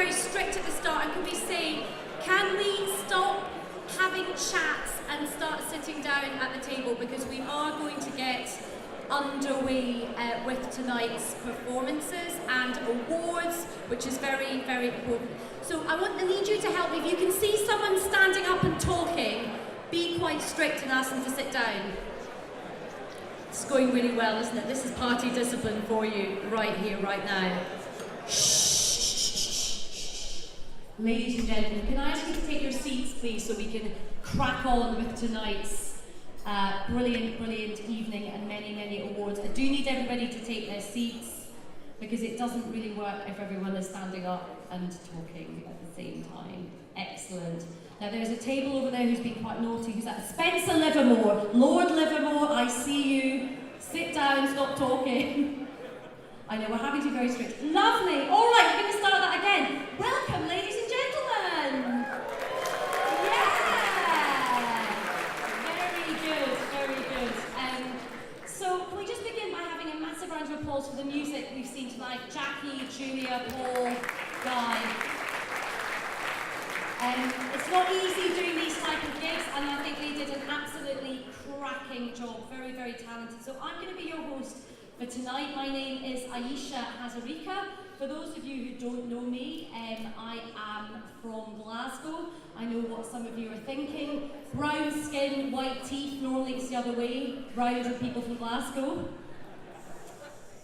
very strict at the start, and can we say, can we stop having chats and start sitting down at the table, because we are going to get underway with tonight's performances and awards, which is very, very important. So I need you to help me. If you can see someone standing up and talking, be quite strict and ask them to sit down. It's going really well, isn't it? This is party discipline for you right here, right now. Shh. Ladies and gentlemen, can I ask you to take your seats, please, so we can crack on with tonight's brilliant evening and many awards. I do need everybody to take their seats, because it doesn't really work if everyone is standing up and talking at the same time. Excellent. Now there's a table over there who's been quite naughty. Who's that? Spencer Livermore. Lord Livermore, I see you. Sit down, stop talking. I know, we're having to be very strict. Lovely. All right, we're going to start that again. Welcome, ladies and gentlemen. So can we just begin by having a massive round of applause for the music we've seen tonight? Jackie, Julia, Paul, Guy. It's not easy doing these type of gigs, and I think they did an absolutely cracking job. Very, very talented. So I'm going to be your host for tonight. My name is Ayesha Hazarika. For those of you who don't know me, I am from Glasgow. I know what some of you are thinking. Brown skin, white teeth, normally it's the other way. Browns are people from Glasgow.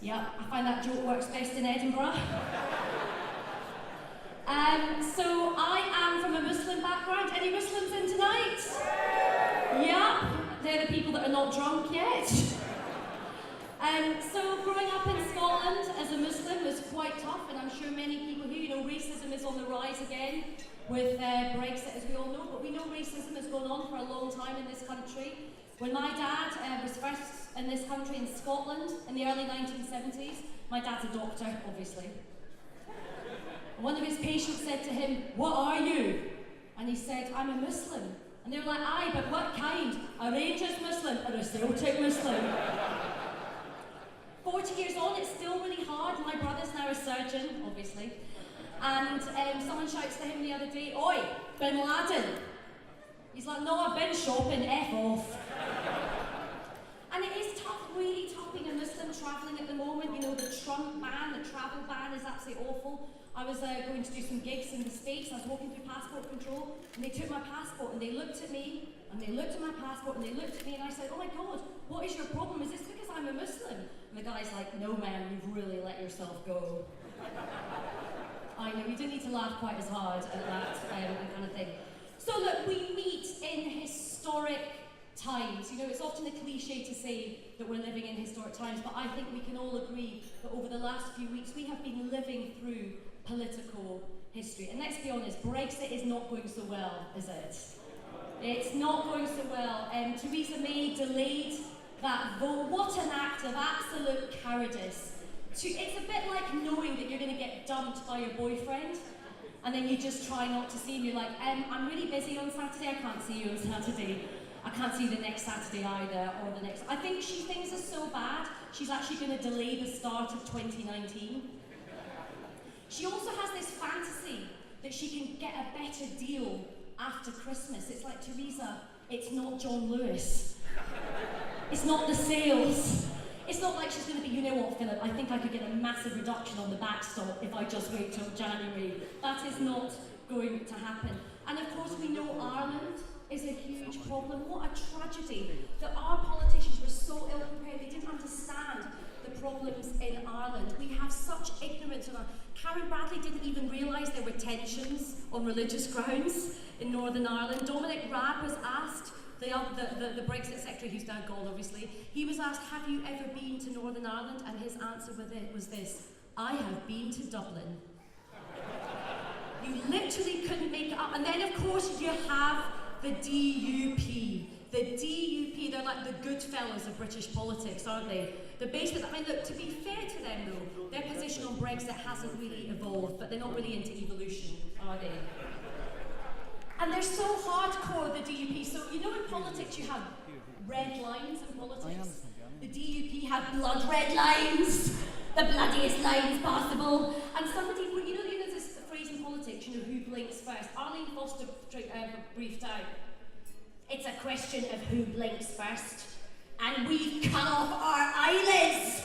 Yeah, I find that joke works best in Edinburgh. So I am from a Muslim background. Any Muslims in tonight? Yeah, they're the people that are not drunk yet. So growing up in Scotland as a Muslim was quite tough, and I'm sure many people here, racism is on the rise again with Brexit, as we all know, but we know racism has gone on for a long time in this country. When my dad was first in this country in Scotland in the early 1970s, my dad's a doctor, obviously. One of his patients said to him, "What are you?" And he said, "I'm a Muslim." And they were like, "Aye, but what kind? A Rangers Muslim or a Celtic Muslim?" 40 years on, it's still really hard. My brother's now a surgeon, obviously. And someone shouts to him the other day, "Oi, Bin Laden." He's like, "No, I've been shopping, F off." And it is tough, really tough being a Muslim travelling at the moment. The Trump ban, the travel ban is absolutely awful. I was going to do some gigs in the States. I was walking through passport control, and they took my passport, and they looked at me, and they looked at my passport, and they looked at me, and I said, "Oh my God, what is your problem? Is this because I'm a Muslim?" And the guy's like, "No, ma'am, you've really let yourself go." I know, we didn't need to laugh quite as hard at that kind of thing. So look, we meet in historic times. It's often a cliche to say that we're living in historic times, but I think we can all agree that over the last few weeks we have been living through political history. And let's be honest, Brexit is not going so well, is it? It's not going so well. Theresa May delayed that vote. What an act of absolute cowardice. It's a bit like knowing that you're going to get dumped by your boyfriend, and then you just try not to see him. You're like, "I'm really busy on Saturday, I can't see you on Saturday. I can't see you the next Saturday either, or the next..." I think she thinks it's so bad, she's actually going to delay the start of 2019. She also has this fantasy that she can get a better deal after Christmas. It's like, Theresa, it's not John Lewis. It's not the sales. It's not like she's going to be, "You know what, Philip, I think I could get a massive reduction on the backstop if I just wait till January." That is not going to happen. And of course we know Ireland is a huge problem. What a tragedy that our politicians were so ill-prepared. They didn't understand the problems in Ireland. We have such ignorance of our... Karen Bradley didn't even realise there were tensions on religious grounds in Northern Ireland. Dominic Raab was asked, the Brexit secretary, who's now gone obviously, he was asked, "Have you ever been to Northern Ireland?" And his answer was this: "I have been to Dublin." You literally couldn't make it up. And then of course you have the DUP. The DUP, they're like the good fellows of British politics, aren't they? They're basically, look, to be fair to them though, their position on Brexit hasn't really evolved, but they're not really into evolution, are they? And they're so hardcore, the DUP. So, in politics you have red lines in politics. The DUP have blood red lines, the bloodiest lines possible. And somebody, there's this phrase in politics, politics, you know, who blinks first. Arlene Foster briefed out. It's a question of who blinks first. And we've cut off our eyelids!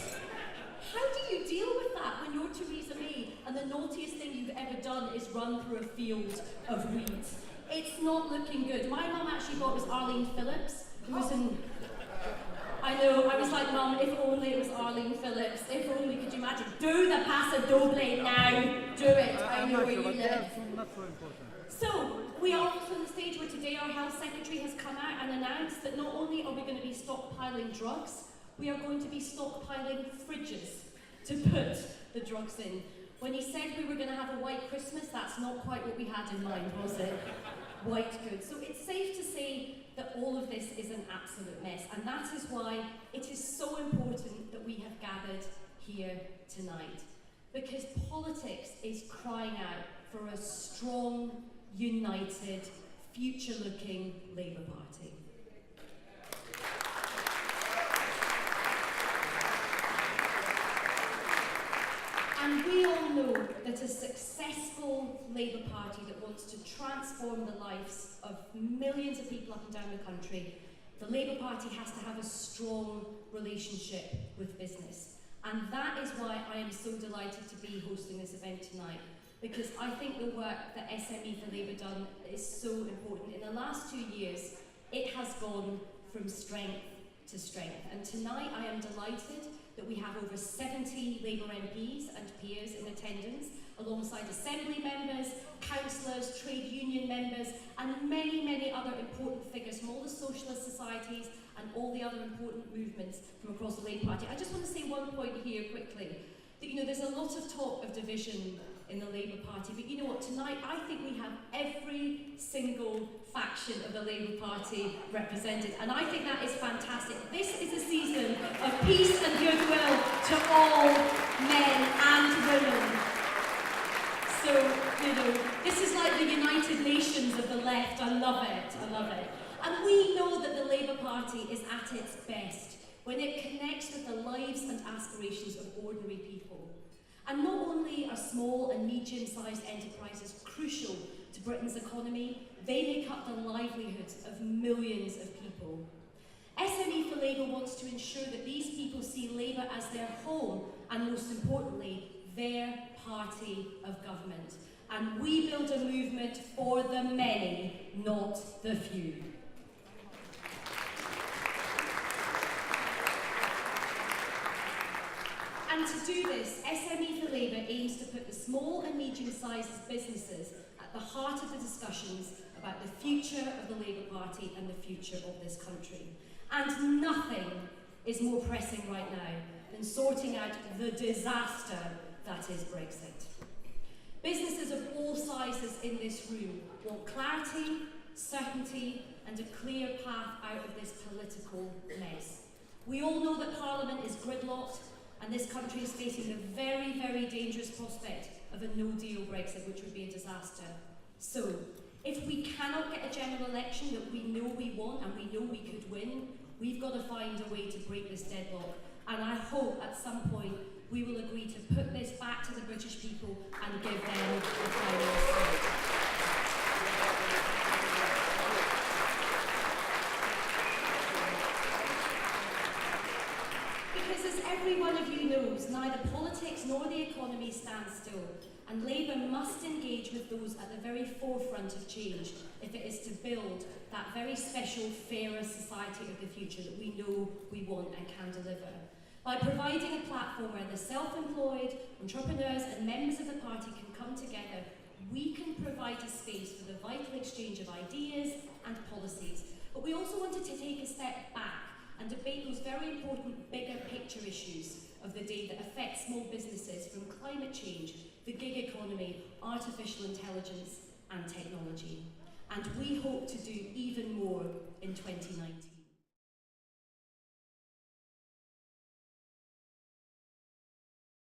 How do you deal with that when you're Theresa May and the naughtiest thing you've ever done is run through a field of weeds? It's not looking good. My mum actually thought it was Arlene Phillips, who was in... I know, I was like, Mum, if only it was Arlene Phillips. If only, could you imagine? Do the Paso Doble now. Do it. I know where you live. So, we are also on the stage where today our Health Secretary has come out and announced that not only are we going to be stockpiling drugs, we are going to be stockpiling fridges to put the drugs in. When he said we were going to have a white Christmas, that's not quite what we had in mind, was it? White goods. So it's safe to say that all of this is an absolute mess, and that is why it is so important that we have gathered here tonight. Because politics is crying out for a strong, united, future-looking Labour Party. And we all know that a successful Labour Party that wants to transform the lives of millions of people up and down the country, the Labour Party has to have a strong relationship with business. And that is why I am so delighted to be hosting this event tonight, because I think the work that SME4LABOUR done is so important. In the last 2 years, it has gone from strength to strength. And tonight I am delighted that we have over 70 Labour MPs and peers in attendance, alongside Assembly members, councillors, trade union members, and many, many other important figures from all the socialist societies and all the other important movements from across the Labour Party. I just want to say one point here quickly, that you know there's a lot of talk of division in the Labour Party, but you know what, tonight I think we have every single faction of the Labour Party represented, and I think that is fantastic. This is a season of peace and goodwill to all men and women. So, you know, this is like the United Nations of the left. I love it, I love it. And we know that the Labour Party is at its best when it connects with the lives and aspirations of ordinary people. And not only are small and medium-sized enterprises crucial to Britain's economy, they make up the livelihoods of millions of people. SME4LABOUR wants to ensure that these people see Labour as their home and, most importantly, their party of government. And we build a movement for the many, not the few. And to do this, SME4LABOUR aims to put the small and medium-sized businesses at the heart of the discussions about the future of the Labour Party and the future of this country. And nothing is more pressing right now than sorting out the disaster that is Brexit. Businesses of all sizes in this room want clarity, certainty, and a clear path out of this political mess. We all know that Parliament is gridlocked, and this country is facing the very, very dangerous prospect of a no-deal Brexit, which would be a disaster. So, if we cannot get a general election that we know we want and we know we could win, we've got to find a way to break this deadlock. And I hope at some point we will agree to put this back to the British people and give them the final say. Because as every one of you knows, neither politics nor the economy stand still, and Labour must engage with those at the very forefront of change if it is to build that very special, fairer society of the future that we know we want and can deliver. By providing a platform where the self-employed, entrepreneurs and members of the party can come together, we can provide a space for the vital exchange of ideas and policies. But we also wanted to take a step back and debate those very important bigger picture issues of the day that affect small businesses, from climate change, the gig economy, artificial intelligence and technology. And we hope to do even more in 2019.